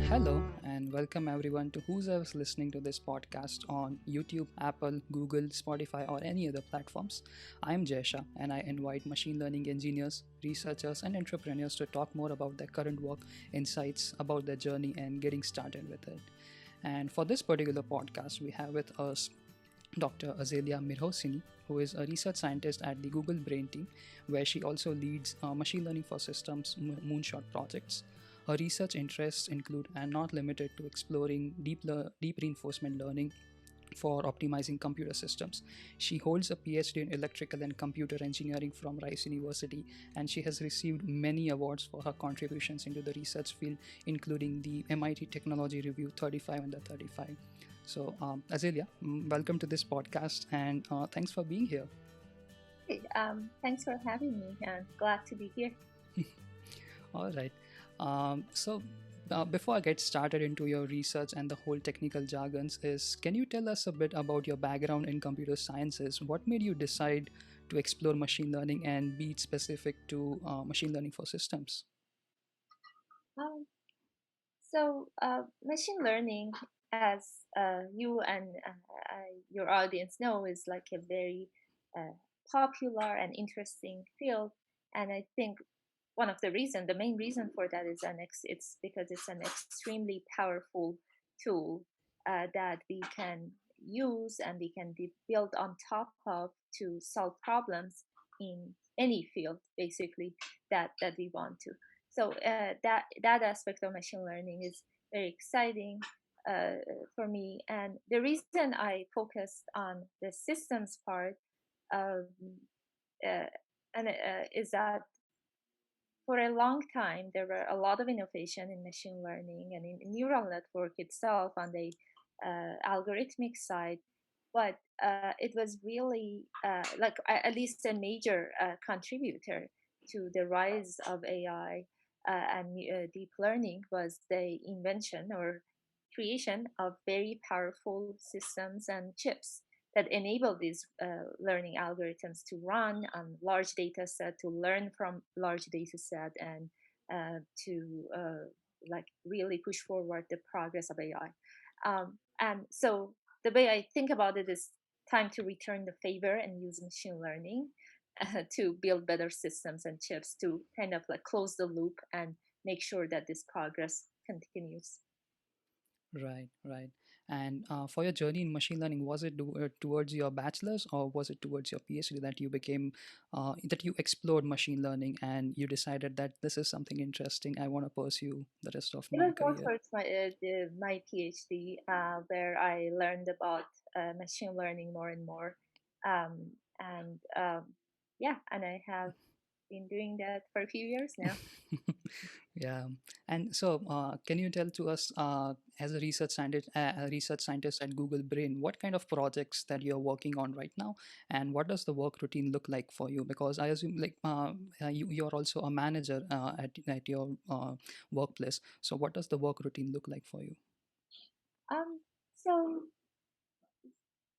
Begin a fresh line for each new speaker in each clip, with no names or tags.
Hello, and welcome everyone to whoever's listening to this podcast on YouTube, Apple, Google, Spotify, or any other platforms. I'm Jesha, and I invite machine learning engineers, researchers, and entrepreneurs to talk more about their current work, insights about their journey, and getting started with it. And for this particular podcast, we have with us Dr. Azalia Mirhoseini, who is a research scientist at the Google Brain team, where she also leads machine learning for systems moonshot projects. Her research interests include and not limited to exploring deep reinforcement learning for optimizing computer systems. She holds a PhD in electrical and computer engineering from Rice University, and she has received many awards for her contributions into the research field, including the MIT Technology Review 35 and the 35. So, Azelia, welcome to this podcast, and thanks for being here.
Hey, thanks for having me, and glad to be here.
All right. Before I get started into your research and the whole technical jargons, can you tell us a bit about your background in computer sciences? What made you decide to explore machine learning and be specific to machine learning for systems?
Um, Machine learning, as you and your audience know, is like a very uh, popular and interesting field. And I think the main reason for that is it's because it's an extremely powerful tool that we can use and we can be built on top of to solve problems in any field, basically that we want to. That aspect of machine learning is very exciting uh, for me. And the reason I focused on the systems part um, uh, is that for a long time there were a lot of innovation in machine learning and in neural network itself on the algorithmic side, but it was really at least a major contributor to the rise of AI and deep learning was the invention or creation of very powerful systems and chips that enable these learning algorithms to run on large data set, to learn from large data set, and to really push forward the progress of AI. And so the way I think about it is time to return the favor and use machine learning to build better systems and chips to kind of like close the loop and make sure that this progress continues.
Right, right. And for your journey in machine learning, was it towards your bachelor's or was it towards your PhD that that you explored machine learning and you decided that this is something interesting, I want to pursue the rest of
It
my
was more
career?
towards my PhD, where I learned about machine learning more and more. Um, and Yeah, and I have been doing that for a few years now.
Yeah. And so, can you tell to us, as a research scientist at Google Brain, what kind of projects that you're working on right now, and what does the work routine look like for you? Because I assume, you're also a manager at your workplace. So, what does the work routine look like for you?
Um, so,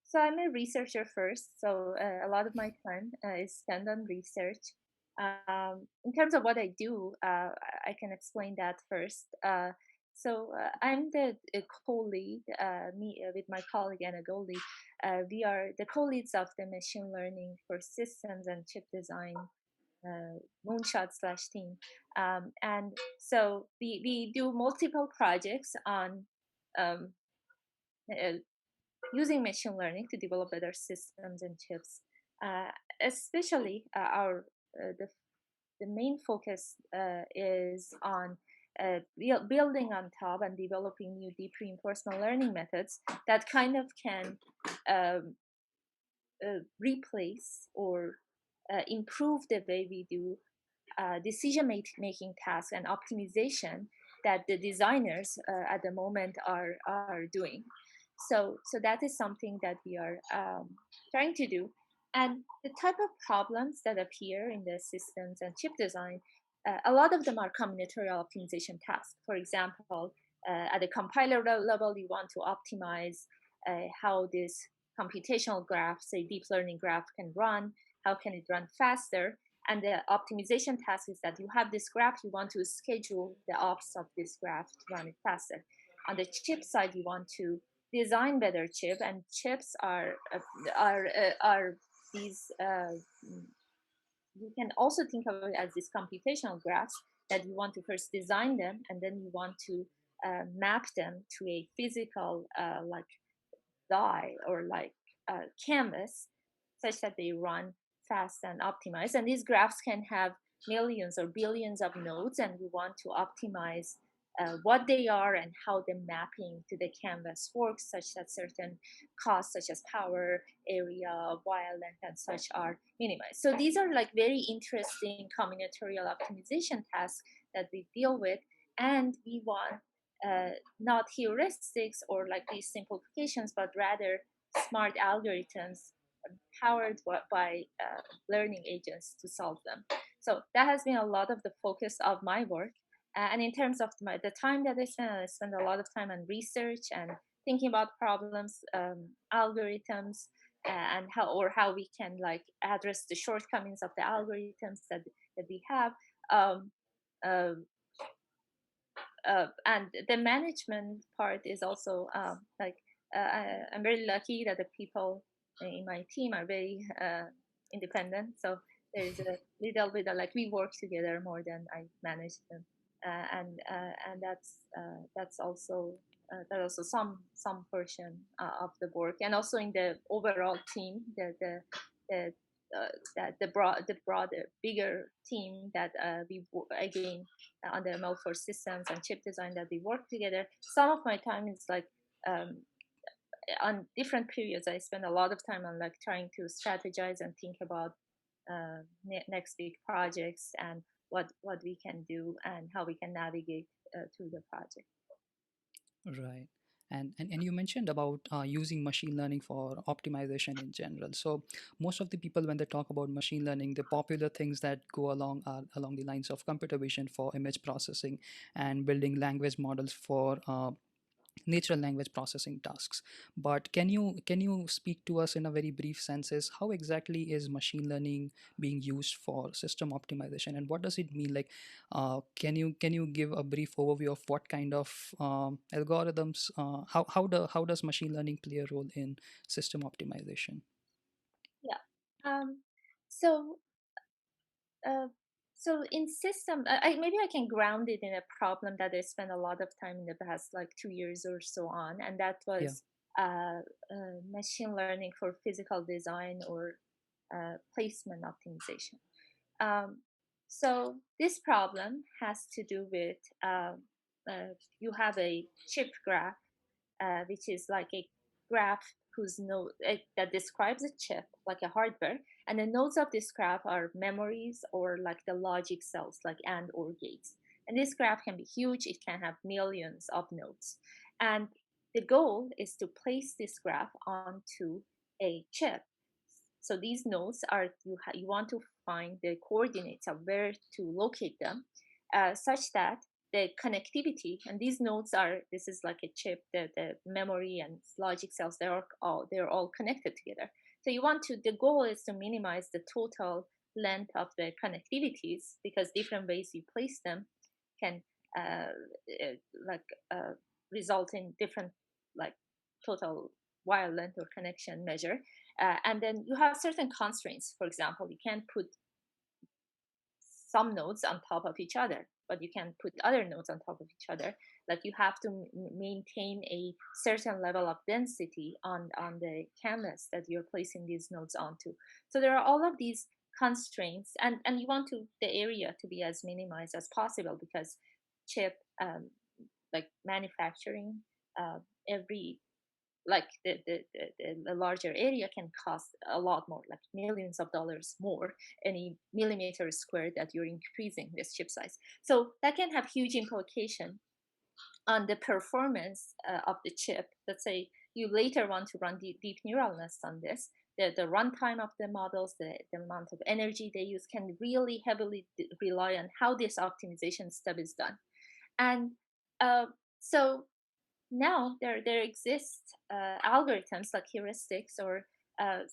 so I'm a researcher first. So a lot of my time is spent on research. In terms of what I do, I can explain that first. I'm the co-lead, me with my colleague Anna Goldie. We are the co-leads of the machine learning for systems and chip design moonshot slash team. And so we do multiple projects on um, uh, using machine learning to develop better systems and chips. Uh, Especially the main focus is on building on top and developing new deep reinforcement learning methods that kind of can um, replace or improve the way we do decision making tasks and optimization that the designers at the moment are doing. So that is something that we are trying to do. And the type of problems that appear in the systems and chip design, a lot of them are combinatorial optimization tasks. For example, at the compiler level, you want to optimize how this computational graph, say deep learning graph, can run. How can it run faster? And the optimization task is that you have this graph, you want to schedule the ops of this graph to run it faster. On the chip side, you want to design better chip, and chips are these. You can also think of it as these computational graphs that you want to first design them, and then you want to map them to a physical like die or like canvas such that they run fast and optimized. And these graphs can have millions or billions of nodes, and we want to optimize what they are and how the mapping to the canvas works, such that certain costs, such as power, area, wire length, and such are minimized. So these are like very interesting combinatorial optimization tasks that we deal with, and we want not heuristics or like these simplifications, but rather smart algorithms powered by learning agents to solve them. So that has been a lot of the focus of my work. And in terms of the time that I spend a lot of time on research and thinking about problems, algorithms, and how we can like address the shortcomings of the algorithms that we have. Um, uh, and the management part is also I'm very lucky that the people in my team are very independent. So there's a little bit of like we work together more than I manage them, and that's also that also some portion of the work, and also in the overall team, the the broader, bigger team that we again on the ML for systems and chip design that we work together. Some of my time is like um, on different periods. I spend a lot of time on like trying to strategize and think about next big projects and what we can do and how we can navigate through the project.
Right. And you mentioned about using machine learning for optimization in general. So most of the people, when they talk about machine learning, the popular things that go along are along the lines of computer vision for image processing and building language models for natural language processing tasks. But can you speak to us in a very brief senses how exactly is machine learning being used for system optimization, and what does it mean? Like can you give a brief overview of what kind of algorithms, how does machine learning play a role in system optimization?
Yeah. Um, so Uh, so in system, maybe I can ground it in a problem that I spent a lot of time in the past, like 2 years or so on, and that
Yeah.
was machine learning for physical design or placement optimization. Um, so this problem has to do with you have a chip graph which is like a graph whose node that describes a chip like a hardware, and the nodes of this graph are memories or like the logic cells like and or gates. And this graph can be huge, it can have millions of nodes, and the goal is to place this graph onto a chip. So these nodes are you want to find the coordinates of where to locate them, such that the connectivity, and these nodes are, this is like a chip, the memory and logic cells, they're all connected together. So you want to, the goal is to minimize the total length of the connectivities, because different ways you place them can uh, uh, like result in different like total wire length or connection measure. And then you have certain constraints. For example, you can't put some nodes on top of each other, but you can put other nodes on top of each other. Like you have to maintain a certain level of density on the canvas that you're placing these nodes onto. So there are all of these constraints, and you want to the area to be as minimized as possible, because chip like manufacturing uh, every like the larger area can cost a lot more, like millions of dollars more any millimeter square that you're increasing this chip size. So that can have huge implication on the performance of the chip. Let's say you later want to run deep neural nets on this. The runtime of the models, the amount of energy they use can really heavily rely on how this optimization step is done. And uh, so now there exist algorithms like heuristics or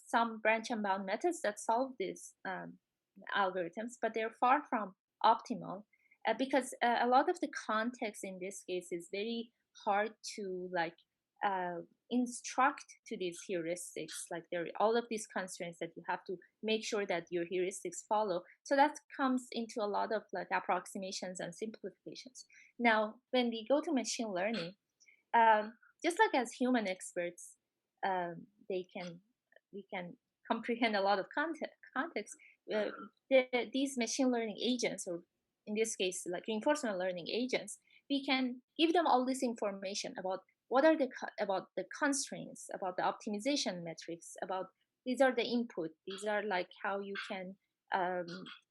some branch and bound methods that solve this algorithms, but they're far from optimal because a lot of the context in this case is very hard to uh, instruct to these heuristics. Like there are all of these constraints that you have to make sure that your heuristics follow. So that comes into a lot of like approximations and simplifications. Now, when we go to machine learning, um, just like as human experts, they can we can comprehend a lot of context. Uh, these machine learning agents, or in this case, like reinforcement learning agents, we can give them all this information about what are the about the constraints, about the optimization metrics, about these are the input, these are like how you can um,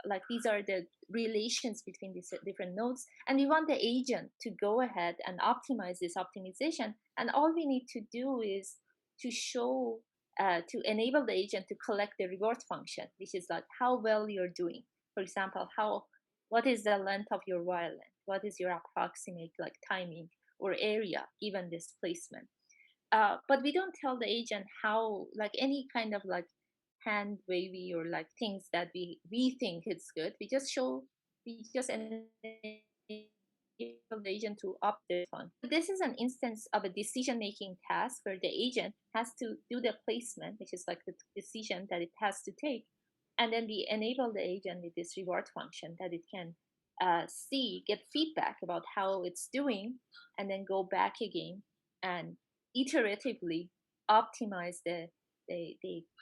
like these are the relations between these different nodes, and we want the agent to go ahead and optimize this optimization, and all we need to do is to show to enable the agent to collect the reward function, which is like how well you're doing. For example, how what is the length of your while length, what is your approximate like timing or area given this placement. But we don't tell the agent how like any kind of like hand wavy or like things that we think it's good. We just enable the agent to opt this one. This is an instance of a decision making task where the agent has to do the placement, which is like the decision that it has to take, and then we enable the agent with this reward function that it can get feedback about how it's doing, and then go back again and iteratively optimize the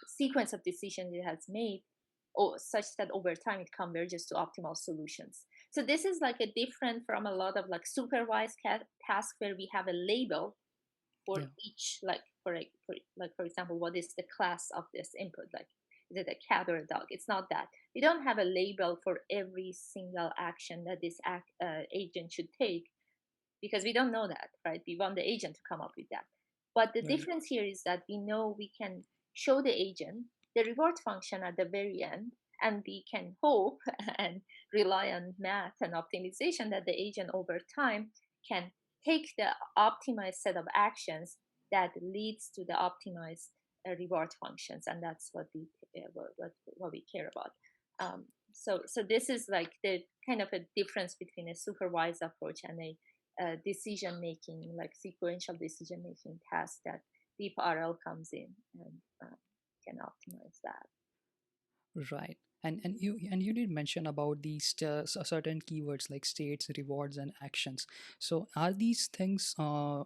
sequence of decisions it has made, or such that over time it converges to optimal solutions. So this is like a different from a lot of like supervised task where we have a label for
Yeah.
each, like for example, what is the class of this input, like is it a cat or a dog. It's not that we don't have a label for every single action that this agent should take, because we don't know that, right? We want the agent to come up with that. But the
Right.
difference here is that we know we can show the agent the reward function at the very end, and we can hope and rely on math and optimization that the agent over time can take the optimized set of actions that leads to the optimized reward functions, and that's what what we care about. So this is like the kind of a difference between a supervised approach and a decision making, like sequential decision making task that deep RL comes in and can optimize that.
Right. And you did mention about these certain keywords like states, rewards, and actions. So are these things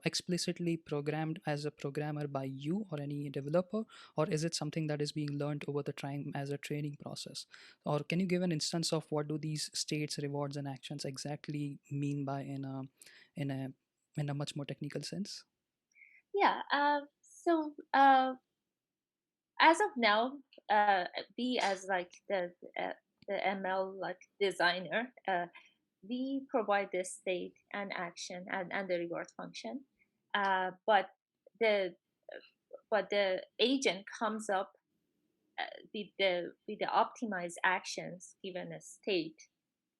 explicitly programmed as a programmer by you or any developer, or is it something that is being learned over the time as a training process? Or can you give an instance of what do these states, rewards, and actions exactly mean by in a in a much more technical sense?
Yeah. So as of now, uh, we as like the ML like designer, we provide the state and action and the reward function, but the the agent comes up with the optimized actions given a state,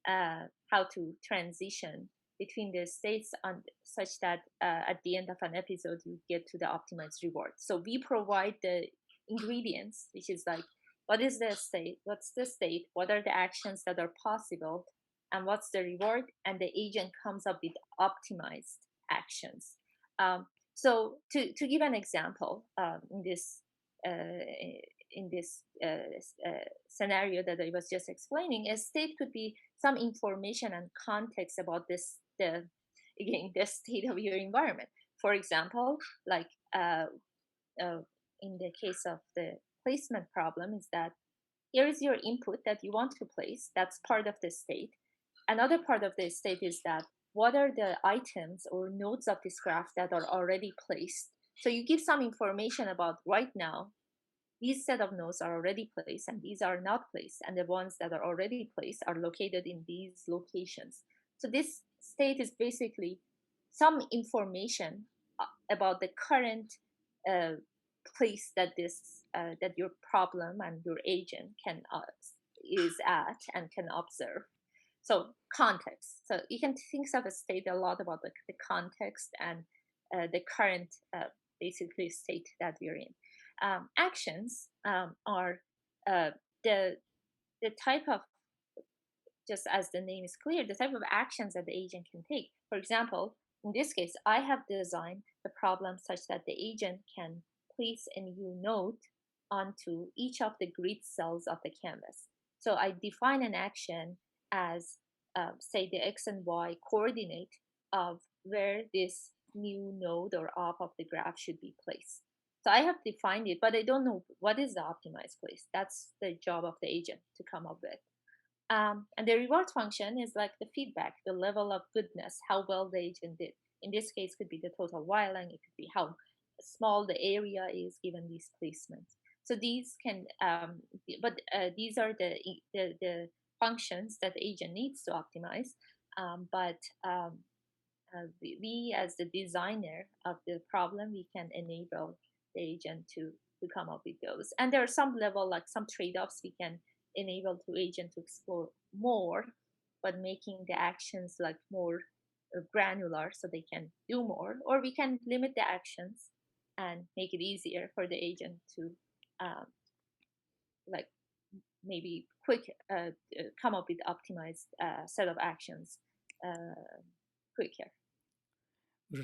how to transition between the states on such that at the end of an episode you get to the optimized reward. So we provide the ingredients, which is like what is the state, what's the state, what are the actions that are possible, and what's the reward, and the agent comes up with optimized actions. So to give an example, uh, in this scenario that I was just explaining, a state could be some information and context about this the again the state of your environment. For example, like uh, in the case of the placement problem, is that here is your input that you want to place. That's part of the state. Another part of the state is that what are the items or nodes of this graph that are already placed. So you give some information about right now these set of nodes are already placed and these are not placed, and the ones that are already placed are located in these locations. So this state is basically some information about the current uh, place that that your problem and your agent can is at and can observe. So context. So you can think of a state a lot about the context and the current basically state that we're in. Actions are uh, the the type of, just as the name is clear, the type of actions that the agent can take. For example, in this case, I have designed the problem such that the agent can place a new node onto each of the grid cells of the canvas. So I define an action as, say, the x and y coordinate of where this new node or op of the graph should be placed. So I have defined it, but I don't know what is the optimized place. That's the job of the agent to come up with. And the reward function is like the feedback, the level of goodness, how well the agent did. In this case, could be the total while length. It could be how small the area is given these placements. So these can, but these are the functions that the agent needs to optimize. But we, as the designer of the problem, we can enable the agent to come up with those. And there are some level, like some trade-offs we can enable to agent to explore more, but making the actions like more granular so they can do more, or we can limit the actions and make it easier for the agent to um, like maybe quick come up with optimized set of actions quicker.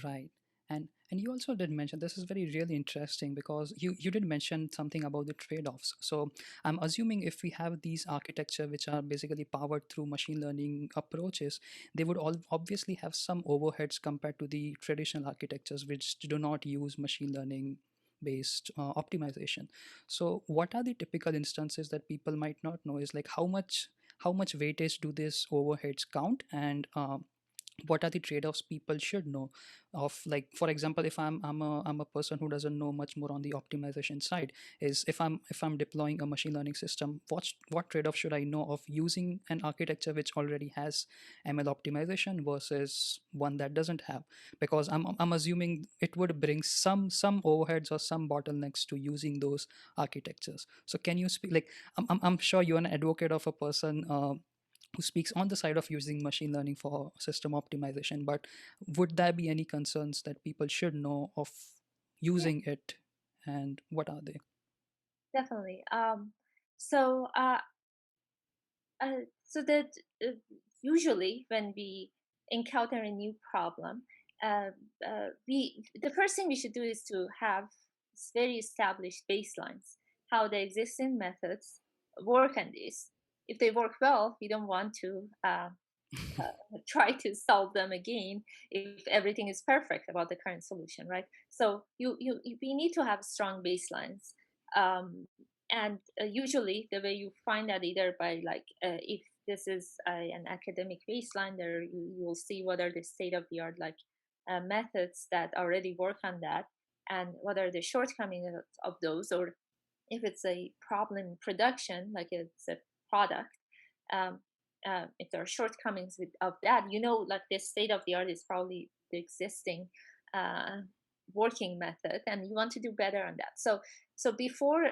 Right. And you also did mention this is very really interesting because you did mention something about the trade-offs. So I'm assuming if we have these architecture which are basically powered through machine learning approaches, they would all obviously have some overheads compared to the traditional architectures which do not use machine learning based optimization. So what are the typical instances that people might not know is like how much weightage do these overheads count, and what are the trade-offs people should know of, like for example, if I'm a person who doesn't know much more on the optimization side, is if I'm deploying a machine learning system, what trade-off should I know of using an architecture which already has ML optimization versus one that doesn't have, because I'm assuming it would bring some overheads or some bottlenecks to using those architectures. So can you speak, like I'm sure you're an advocate of a person who speaks on the side of using machine learning for system optimization, but would there be any concerns that people should know of
Yeah,
using it, and what are they?
definitely. So so that uh, usually when we encounter a new problem, uh, we the first thing we should do is to have very established baselines, how the existing methods work on this. If they work well, we don't want to try to solve them again if everything is perfect about the current solution, right? So we need to have strong baselines, and usually the way you find that either by like if this is an academic baseline, there you will see what are the state of the art like methods that already work on that, and what are the shortcomings of those, or if it's a problem in production, like it's a product, um, if there are shortcomings of that, like the state of the art is probably the existing uh, working method, and you want to do better on that. So before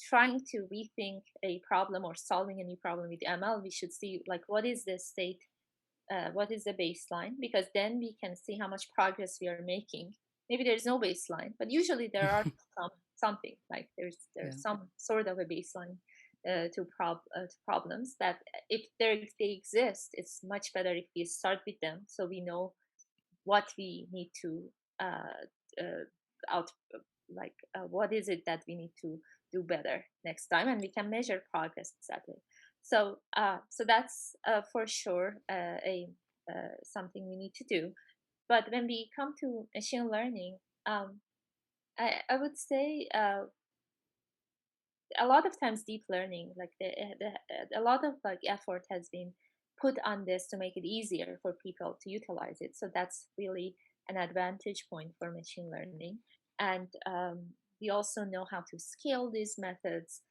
trying to rethink a problem or solving a new problem with ML, we should see like what is the state, what is the baseline, because then we can see how much progress we are making. Maybe there's no baseline, but usually there are something like there's
Yeah.
some sort of a baseline to problems that if they exist, it's much better if we start with them so we know what we need to uh, uh, out like what is it that we need to do better next time, and we can measure progress that way. So that's for sure a something we need to do. But when we come to machine learning, um, I would say a lot of times deep learning, like a lot of like effort has been put on this to make it easier for people to utilize it. So that's really an advantage point for machine learning. And we also know how to scale these methods,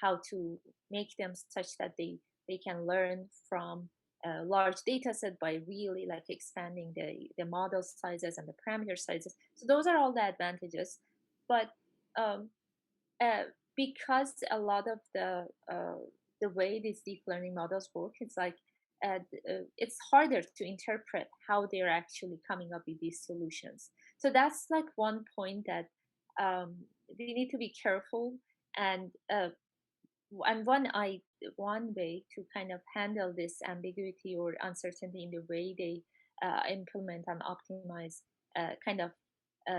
how to make them such that they can learn from a large data set by really like expanding the model sizes and the parameter sizes. So those are all the advantages. But um, uh, because a lot of the way these deep learning models work, it's like it's harder to interpret how they're actually coming up with these solutions. So that's like one point that we need to be careful. And and one one way to kind of handle this ambiguity or uncertainty in the way they implement and optimize kind of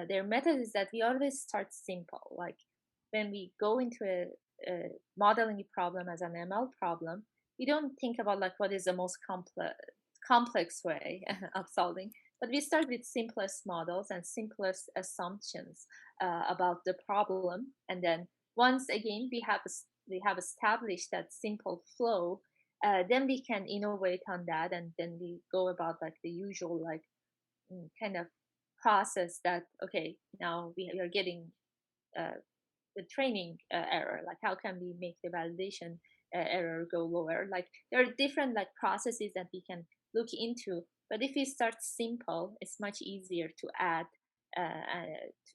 their method is that we always start simple. Like when we go into a modeling a problem as an ML problem, we don't think about like what is the most complex way of solving, but we start with simplest models and simplest assumptions about the problem, and then once again we have established that simple flow, then we can innovate on that, and then we go about like the usual like kind of process that okay, now we are getting uh, the training error, like how can we make the validation error go lower. Like there are different like processes that we can look into, but if we start simple, it's much easier to add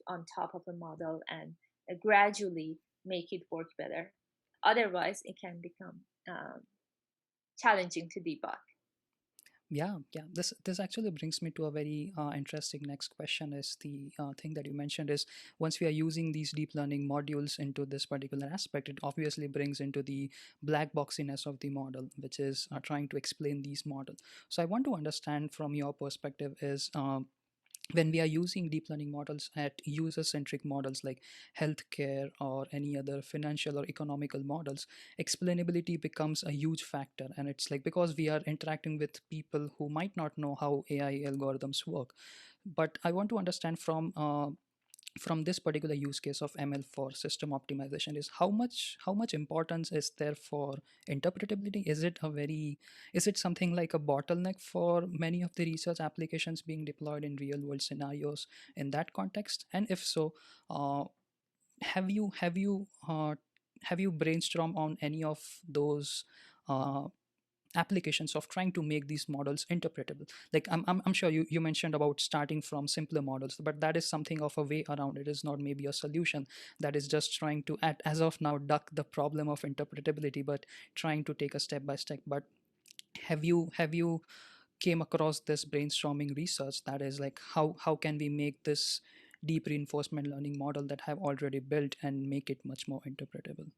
on top of a model and gradually make it work better. Otherwise it can become challenging to debug.
Yeah. This actually brings me to a very interesting next question. Is the thing that you mentioned is once we are using these deep learning modules into this particular aspect, it obviously brings into the black boxiness of the model, which is trying to explain these models. So I want to understand from your perspective is. When we are using deep learning models at user centric models like healthcare or any other financial or economical models, explainability becomes a huge factor. And it's like because we are interacting with people who might not know how AI algorithms work. But I want to understand from this particular use case of ML for system optimization is how much importance is there for interpretability? Is it something like a bottleneck for many of the research applications being deployed in real world scenarios in that context? And if so, uh, have you have you have you brainstormed on any of those uh, applications of trying to make these models interpretable? Like I'm sure you mentioned about starting from simpler models, but that is something of a way around. It is not maybe a solution that is just trying to as of now duck the problem of interpretability, but trying to take a step by step. But have you came across this brainstorming research that is like how can we make this deep reinforcement learning model that have already built and make it much more interpretable?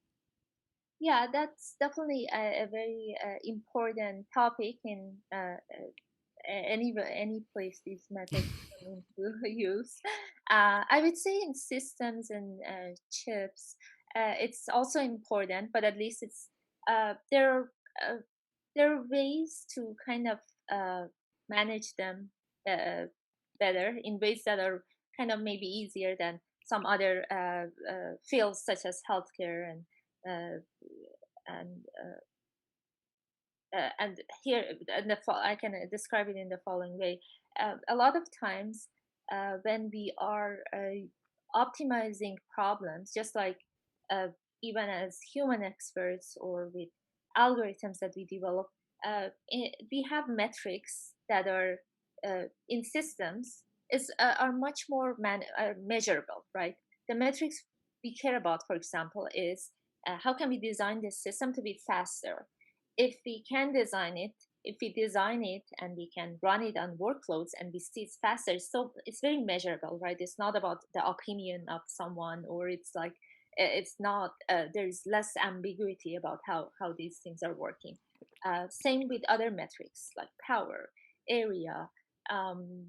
Yeah, that's definitely a very important topic in any place these methods come into use. I would say in systems and chips, it's also important, but at least it's uh, there are ways to kind of manage them uh, better in ways that are kind of maybe easier than some other fields such as healthcare uh, and here I can describe it in the following way. A lot of times, when we are optimizing problems, just like uh, even as human experts or with algorithms that we develop, we have metrics that are in systems are much more measurable, right? The metrics we care about, for example, is how can we design this system to be faster? If we can design it, if we design it and we can run it on workloads and we see it's faster, so it's very measurable, right? It's not about the opinion of someone, or it's like it's not there's less ambiguity about how these things are working. Same with other metrics like power, area, um,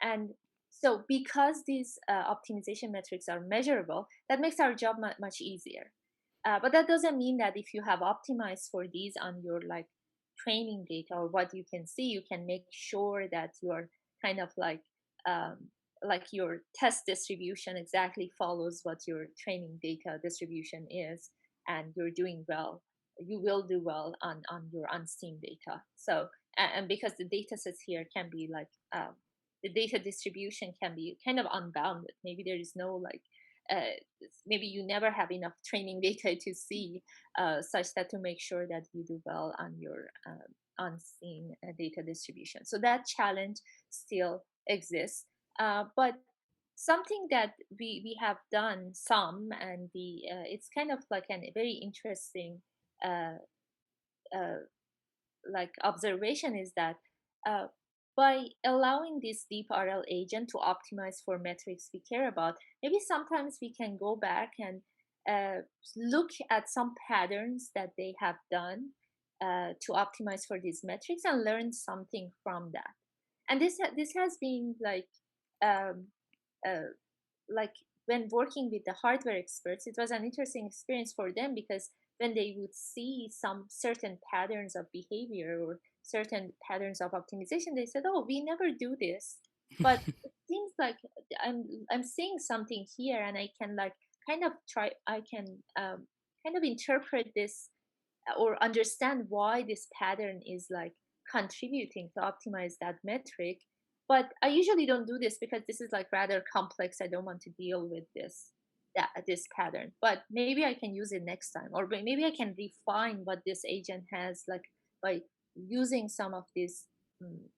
and so because these optimization metrics are measurable, that makes our job much easier. But that doesn't mean that if you have optimized for these on your like training data or what you can see, you can make sure that you're kind of um, like your test distribution exactly follows what your training data distribution is, and you're doing well. You will do well on your unseen data. So and because the data sets here can be like the data distribution can be kind of unbounded. Maybe there is no like uh, maybe you never have enough training data to see such that to make sure that you do well on your unseen data distribution. So that challenge still exists. But something that we have done some, and it's kind of like a very interesting uh, uh, like observation is that uh, by allowing this deep RL agent to optimize for metrics we care about, maybe sometimes we can go back and uh, look at some patterns that they have done to optimize for these metrics and learn something from that. And this has been um, uh, like when working with the hardware experts, it was an interesting experience for them because when they would see some certain patterns of behavior or certain patterns of optimization, they said, "Oh, we never do this," but it seems like I'm seeing something here, and I can kind of try. I can kind of interpret this or understand why this pattern is contributing to optimize that metric. But I usually don't do this because this is rather complex. I don't want to deal with this pattern, but maybe I can use it next time, or maybe I can refine what this agent has by using some of these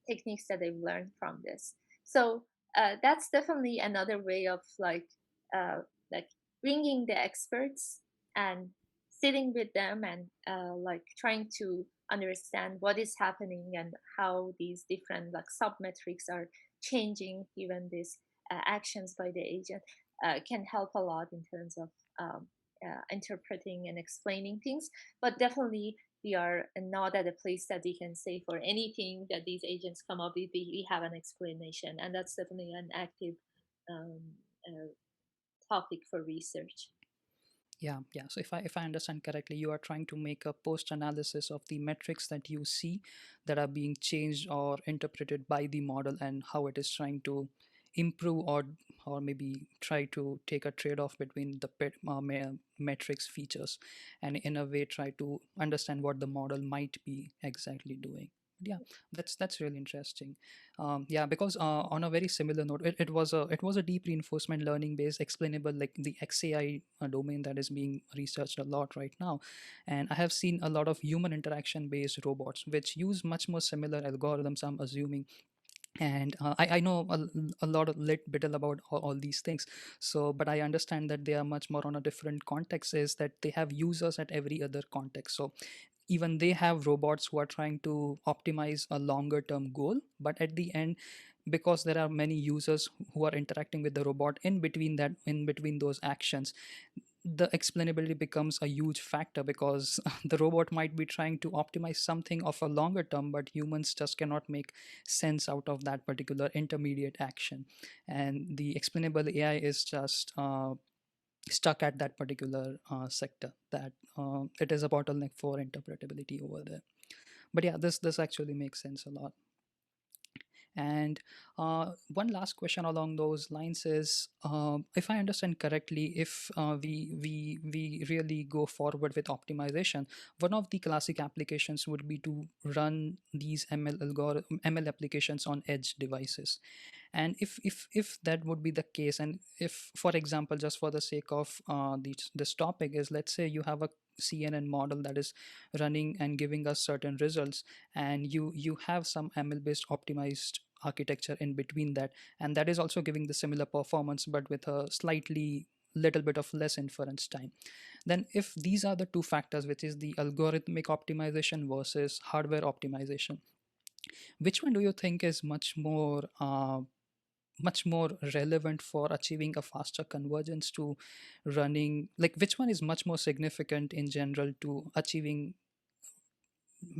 techniques that I've learned from this. So that's definitely another way of uh, like bringing the experts and sitting with them and trying to understand what is happening and how these different submetrics are changing given these actions by the agent can help a lot in terms of interpreting and explaining things. But definitely we are not at a place that we can say for anything that these agents come up with we have an explanation, and that's definitely an active um, uh, topic for research.
Yeah. So if I understand correctly, you are trying to make a post analysis of the metrics that you see that are being changed or interpreted by the model, and how it is trying to improve or maybe try to take a trade off between the metrics features, and in a way try to understand what the model might be exactly doing. Yeah, that's really interesting. Yeah, because on a very similar note, it was a deep reinforcement learning based explainable, like the XAI domain that is being researched a lot right now. And I have seen a lot of human interaction based robots which use much more similar algorithms, I'm assuming. And I know a lot of little about all these things. So but I understand that they are much more on a different context, is that they have users at every other context. So even they have robots who are trying to optimize a longer term goal, but at the end, because there are many users who are interacting with the robot in between those actions, the explainability becomes a huge factor, because the robot might be trying to optimize something of a longer term, but humans just cannot make sense out of that particular intermediate action. And the explainable AI is just stuck at that particular sector, that it is a bottleneck for interpretability over there. But yeah, this actually makes sense a lot. And one last question along those lines is, if I understand correctly, if we really go forward with optimization, one of the classic applications would be to run these ML applications on edge devices. And if that would be the case, and if, for example, just for the sake of this topic, is, let's say you have a CNN model that is running and giving us certain results, and you have some ML based optimized architecture in between that, and that is also giving the similar performance but with a slightly little bit of less inference time. Then if these are the two factors, which is the algorithmic optimization versus hardware optimization, which one do you think is much more relevant for achieving a faster convergence to running, like which one is much more significant in general to achieving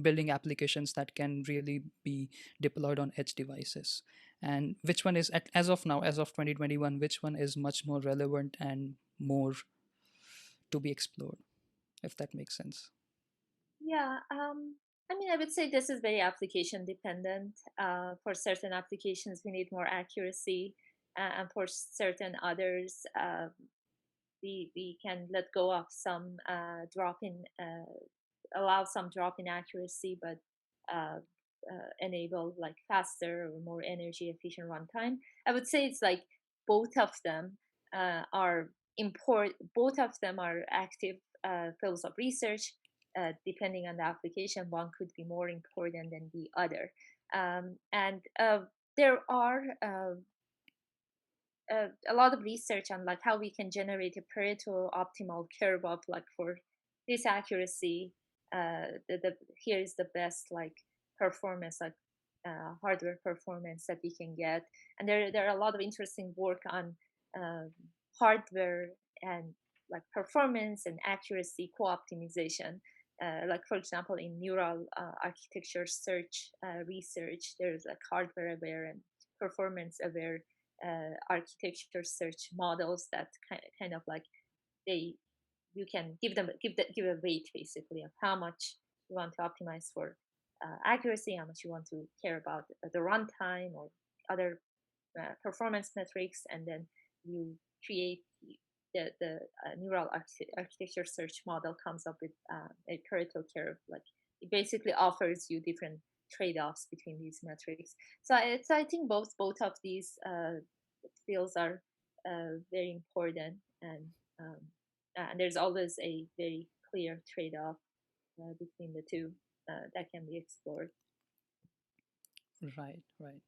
building applications that can really be deployed on edge devices, and which one is as of now, as of 2021, which one is much more relevant and more to be explored, if that makes sense?
Yeah, I mean, I would say this is very application dependent. For certain applications, we need more accuracy, and for certain others, we can let go of some drop in, allow some drop in accuracy, but uh, enable faster or more energy efficient runtime. I would say it's like both of them are both of them are active fields of research. Depending on the application, one could be more important than the other. And there are a lot of research on how we can generate a Pareto optimal curve of for this accuracy. Here is the best performance, hardware performance that we can get, and there are a lot of interesting work on uh, hardware and like performance and accuracy co-optimization. Like for example, in neural architecture search research, there's like hardware-aware and performance-aware architecture search models that kind of like they you can give a weight basically of how much you want to optimize for accuracy, how much you want to care about the runtime or other performance metrics, and then you create the neural architecture search model comes up with a Pareto curve. Like it basically offers you different trade-offs between these metrics. So I think both of these fields are very important, um, and there's always a very clear trade-off between the two that can be explored.
Right, right.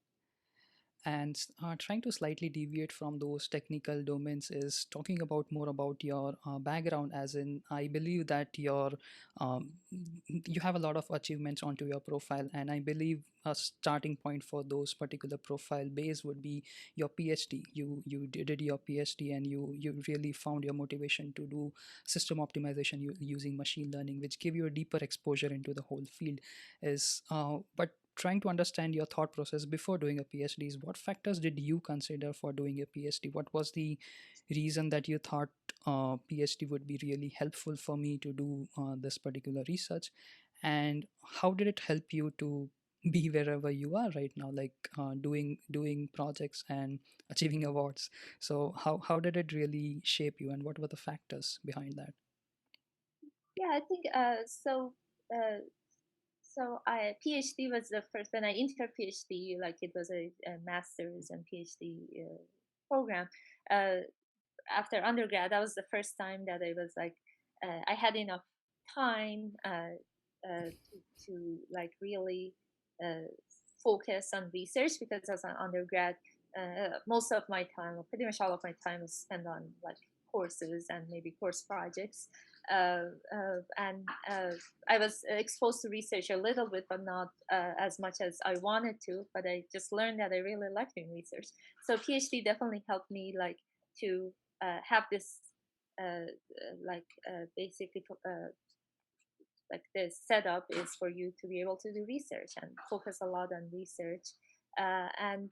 And trying to slightly deviate from those technical domains is talking about more about your background, as in I believe that um, you have a lot of achievements onto your profile, and I believe a starting point for those particular profile base would be your PhD. You did your PhD, and you really found your motivation to do system optimization using machine learning, which give you a deeper exposure into the whole field. Is but trying to understand your thought process before doing a PhD is, what factors did you consider for doing a PhD? What was the reason that you thought PhD would be really helpful for me to do this particular research? And how did it help you to be wherever you are right now, like doing projects and achieving awards? So how did it really shape you, and what were the factors behind that?
Yeah, I think so. Uh, so I PhD was the first when I entered PhD, like it was a master's and PhD program. Uh, After undergrad, that was the first time that I was like, I had enough time to like really uh, focus on research, because as an undergrad, most of my time, or pretty much all of my time, was spent on like courses and maybe course projects. And I was exposed to research a little bit, but not as much as I wanted to. But I just learned that I really like doing research. So PhD definitely helped me like to have this basically like the setup is for you to be able to do research and focus a lot on research. And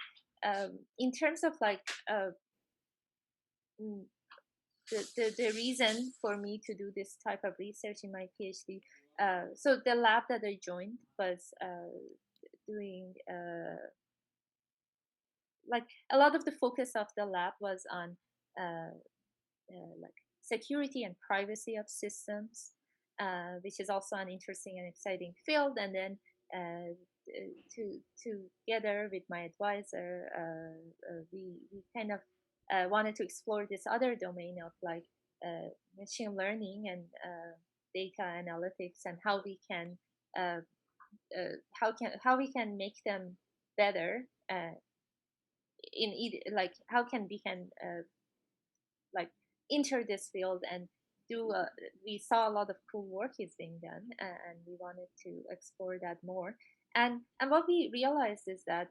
in terms of like mm, the reason for me to do this type of research in my PhD, so the lab that I joined was doing like a lot of the focus of the lab was on like security and privacy of systems, which is also an interesting and exciting field. And then together with my advisor, we kind of wanted to explore this other domain of like machine learning and data analytics, and uh, how we can make them better in either, like how can we can like enter this field and do we saw a lot of cool work is being done, and we wanted to explore that more. And what we realized is that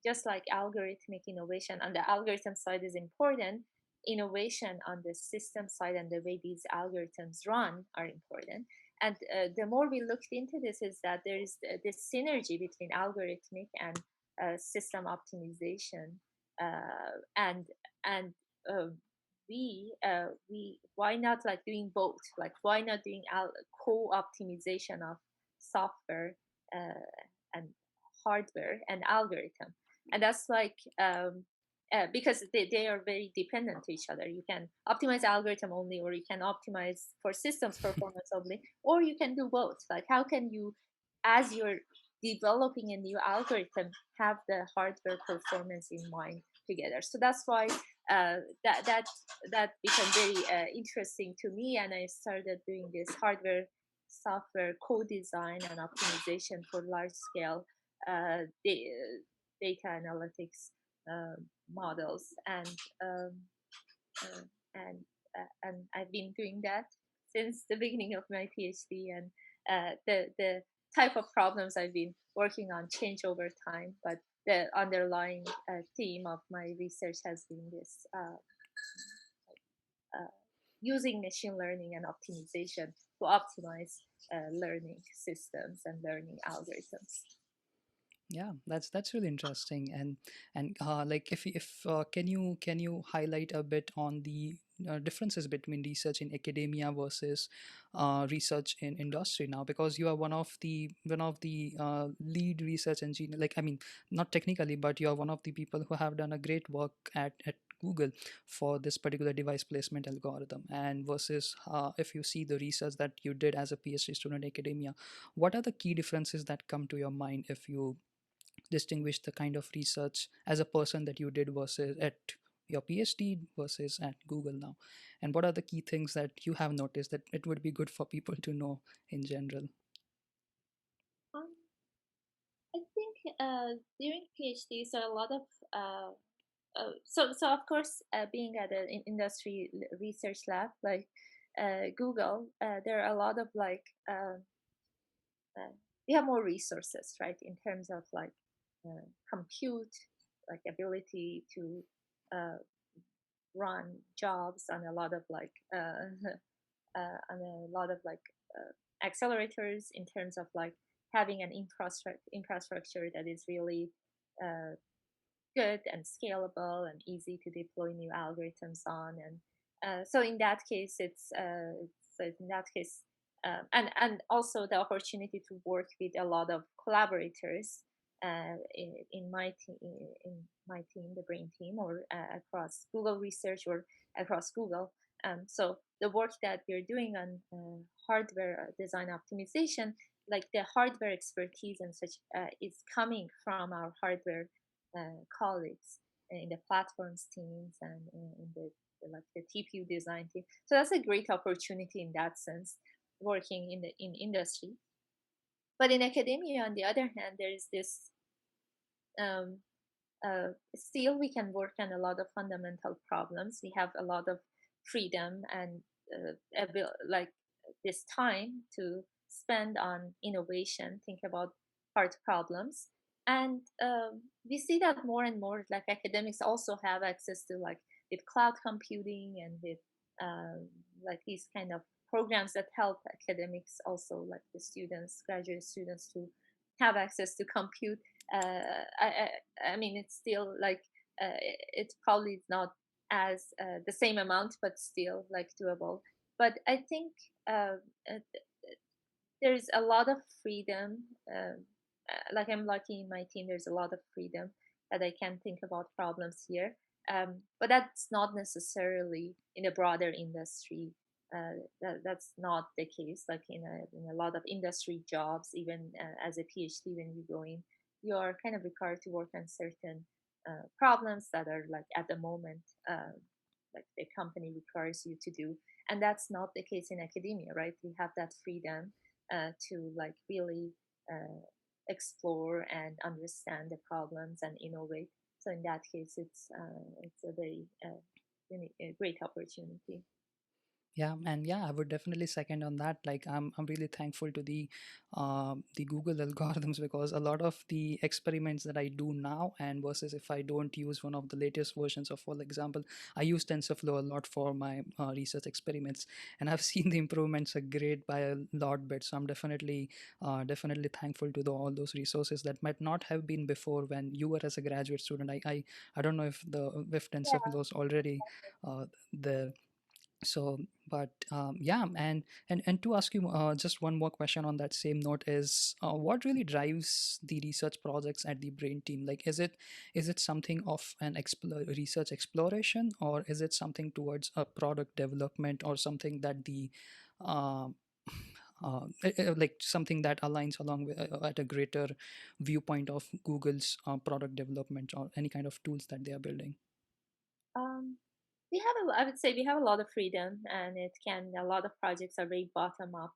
just like algorithmic innovation on the algorithm side is important, innovation on the system side and the way these algorithms run are important. And the more we looked into this, is that there is this synergy between algorithmic and system optimization, and uh, we why not like doing both, like why not doing co-optimization of software uh, and hardware and algorithm. And that's like because they are very dependent to each other. You can optimize algorithm only, or you can optimize for systems performance only, or you can do both. Like how can you, as you're developing a new algorithm, have the hardware performance in mind together? So that's why uh, that that that became very interesting to me, and I started doing this hardware software co-design and optimization for large scale data analytics models. Um, uh, and and I've been doing that since the beginning of my PhD, and the type of problems I've been working on change over time, but the underlying theme of my research has been this using machine learning and optimization to optimize learning systems and learning algorithms.
Yeah, that's really interesting. And like if can you highlight a bit on the differences between research in academia versus research in industry now, because you are one of the lead research engineer, like I mean, not technically, but you are one of the people who have done a great work at Google for this particular device placement algorithm. And versus if you see the research that you did as a PhD student in academia, what are the key differences that come to your mind if you distinguish the kind of research as a person that you did versus at your PhD versus at Google now? And what are the key things that you have noticed that it would be good for people to know in general?
Um, I think during PhD, so a lot of so of course, being at an industry research lab like Google, there are a lot of like uh, we have more resources, right, in terms of like compute, like ability to uh, run jobs on a lot of like on a lot of like accelerators, in terms of like having an infrastructure that is really uh, good and scalable and easy to deploy new algorithms on. And so in that case, so in that case, and also the opportunity to work with a lot of collaborators in my team, the Brain team, or across Google Research or across Google. So the work that we're doing on hardware design optimization, like the hardware expertise and such, is coming from our hardware colleagues in the platforms teams and in like the TPU design team. So that's a great opportunity in that sense, working in the in industry. But in academia, on the other hand, there is this um, still we can work on a lot of fundamental problems. We have a lot of freedom and like this time to spend on innovation, think about hard problems. And we see that more and more, like academics also have access to like with cloud computing and with like these kind of programs that help academics, also like the students, graduate students, to have access to compute. I mean, it's still like it's probably not as the same amount, but still like doable. But I think uh, there's a lot of freedom. Like I'm lucky in my team. There's a lot of freedom that I can think about problems here. But that's not necessarily in a broader industry. That's not the case. Like in a lot of industry jobs, even as a PhD, when you go in, you are kind of required to work on certain problems that are like at the moment, like the company requires you to do, and that's not the case in academia, right? We have that freedom to like really explore and understand the problems and innovate. So in that case, it's a very a great opportunity.
Yeah, and yeah, I would definitely second on that. Like, I'm really thankful to the Google algorithms, because a lot of the experiments that I do now, and versus if I don't use one of the latest versions of, for example, I use TensorFlow a lot for my research experiments, and I've seen the improvements are great by a lot bit. So I'm definitely thankful to all those resources that might not have been before when you were as a graduate student. I don't know if
Yeah.
TensorFlow is already there. So but yeah, and to ask you just one more question on that same note is, what really drives the research projects at the Brain team? Like, is it something of an research exploration, or is it something towards a product development, or something that the uh, like something that aligns along with at a greater viewpoint of Google's product development, or any kind of tools that they are building?
Um, we have I would say we have a lot of freedom, and it can a lot of projects are very bottom up.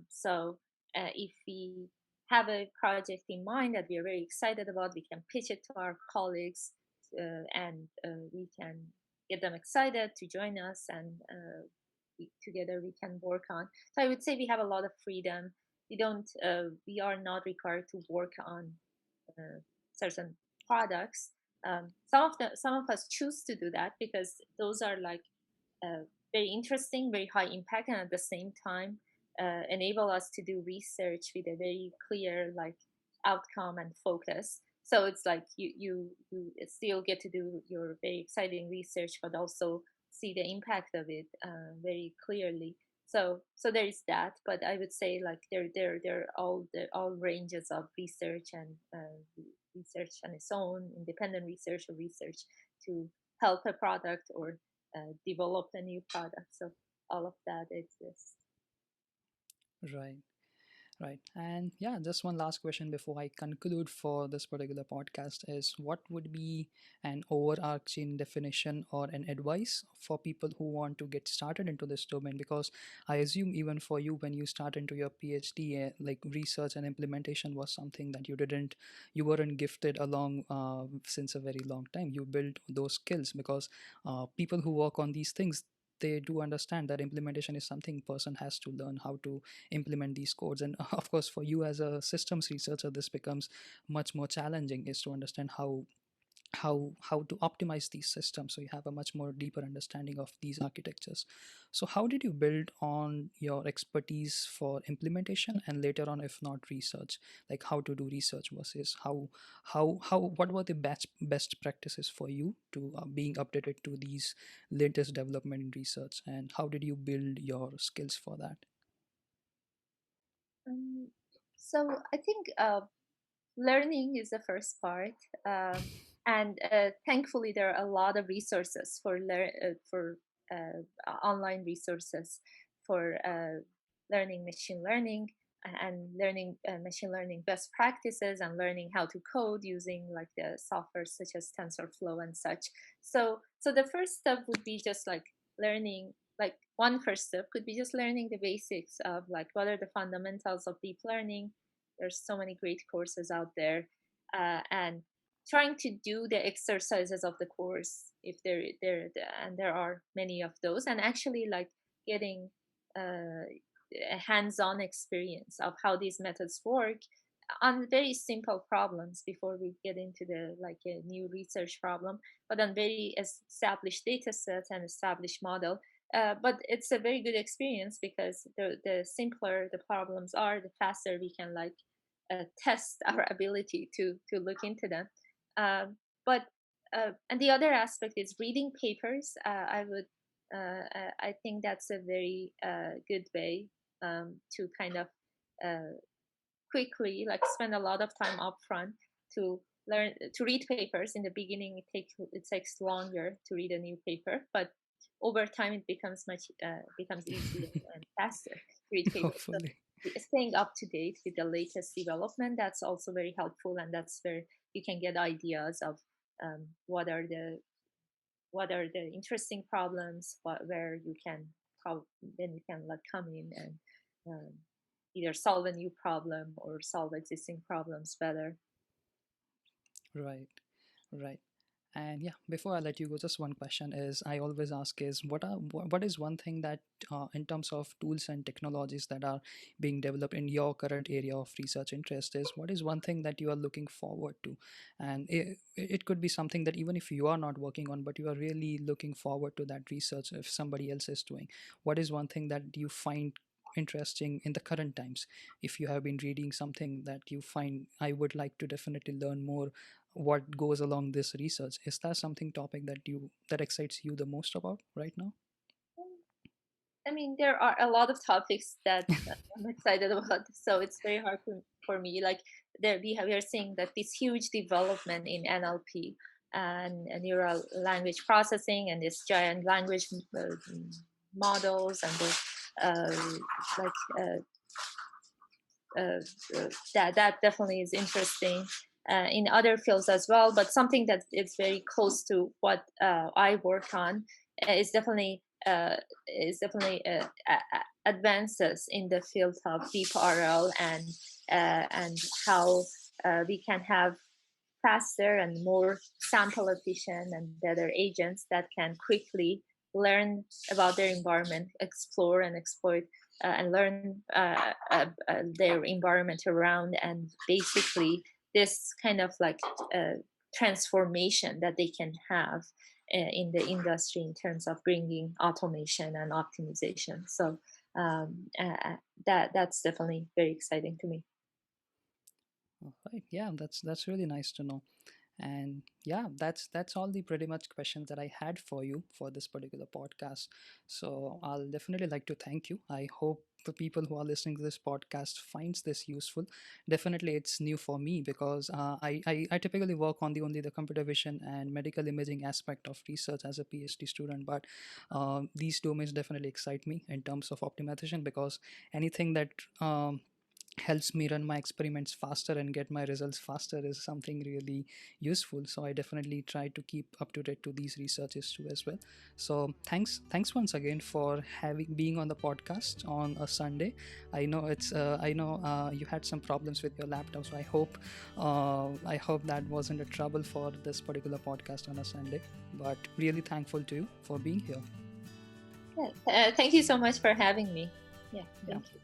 So if we have a project in mind that we are very excited about, we can pitch it to our colleagues, and we can get them excited to join us, and together we can work on. So I would say we have a lot of freedom. We are not required to work on certain products. Some of us choose to do that because those are like very interesting, very high impact, and at the same time enable us to do research with a very clear like outcome and focus. So it's like you still get to do your very exciting research, but also see the impact of it very clearly. So there is that, but I would say like there are all ranges of research and research on its own, independent research or research to help a product or develop a new product. So all of that exists.
Right. Right. And yeah, just one last question before I conclude for this particular podcast is what would be an overarching definition or an advice for people who want to get started into this domain? Because I assume even for you, when you start into your PhD, like research and implementation was something that you weren't gifted along since a very long time. You built those skills because people who work on these things, they do understand that implementation is something person has to learn how to implement these codes. And of course, for you as a systems researcher, this becomes much more challenging, is to understand how to optimize these systems, so you have a much more deeper understanding of these architectures. So how did you build on your expertise for implementation and later on, if not research, like how to do research versus how what were the best practices for you to being updated to these latest development in research, and how did you build your skills for that?
Um, so I think learning is the first part, and thankfully there are a lot of resources for online resources for learning machine learning and learning machine learning best practices and learning how to code using like the software such as TensorFlow and such. So the first step would be just like learning, like one first step could be just learning the basics of like what are the fundamentals of deep learning. There's so many great courses out there, and trying to do the exercises of the course if and there are many of those, and actually like getting a hands-on experience of how these methods work on very simple problems before we get into the like a new research problem, but on very established data sets and established model. But it's a very good experience because the simpler the problems are, the faster we can like test our ability to look into them. But and the other aspect is reading papers. I think that's a very good way to kind of quickly like spend a lot of time upfront to learn to read papers. In the beginning it takes longer to read a new paper, but over time it becomes easier and faster to read papers. So
Hopefully.
staying up to date with the latest development, that's also very helpful, and that's where you can get ideas of um, what are the what are the interesting problems, where you can how then you can like come in and um, either solve a new problem or solve existing problems better.
Right. Right. And yeah, before I let you go, just one question is I always ask is what is one thing that in terms of tools and technologies that are being developed in your current area of research interest, is what is one thing that you are looking forward to? And it could be something that even if you are not working on, but you are really looking forward to that research if somebody else is doing. What is one thing that you find interesting in the current times? If you have been reading something that you find I would like to definitely learn more what goes along this research, is that something topic that excites you the most about right now?
I mean, there are a lot of topics that I'm excited about, so it's very hard for me. Like we are seeing that this huge development in NLP and neural language processing and this giant language models and the like that definitely is interesting in other fields as well. But something that is very close to what I work on is definitely advances in the field of deep RL and how we can have faster and more sample efficient and better agents that can quickly learn about their environment, explore and exploit, and learn their environment around. And basically, this kind of like transformation that they can have in the industry in terms of bringing automation and optimization. So that's definitely very exciting to me.
Right. Yeah, that's really nice to know. And yeah, that's all the pretty much questions that I had for you for this particular podcast. So I'll definitely like to thank you. I hope the people who are listening to this podcast finds this useful. Definitely it's new for me because I typically work on the only the computer vision and medical imaging aspect of research as a PhD student, but these domains definitely excite me in terms of optimization, because anything that helps me run my experiments faster and get my results faster is something really useful. So I definitely try to keep up to date to these researches too as well. So thanks once again for having being on the podcast on a Sunday. I know you had some problems with your laptop, so I hope that wasn't a trouble for this particular podcast on a Sunday, but really thankful to you for being here.
Yeah, thank you so much for having me. Yeah,
Yeah,
thank you.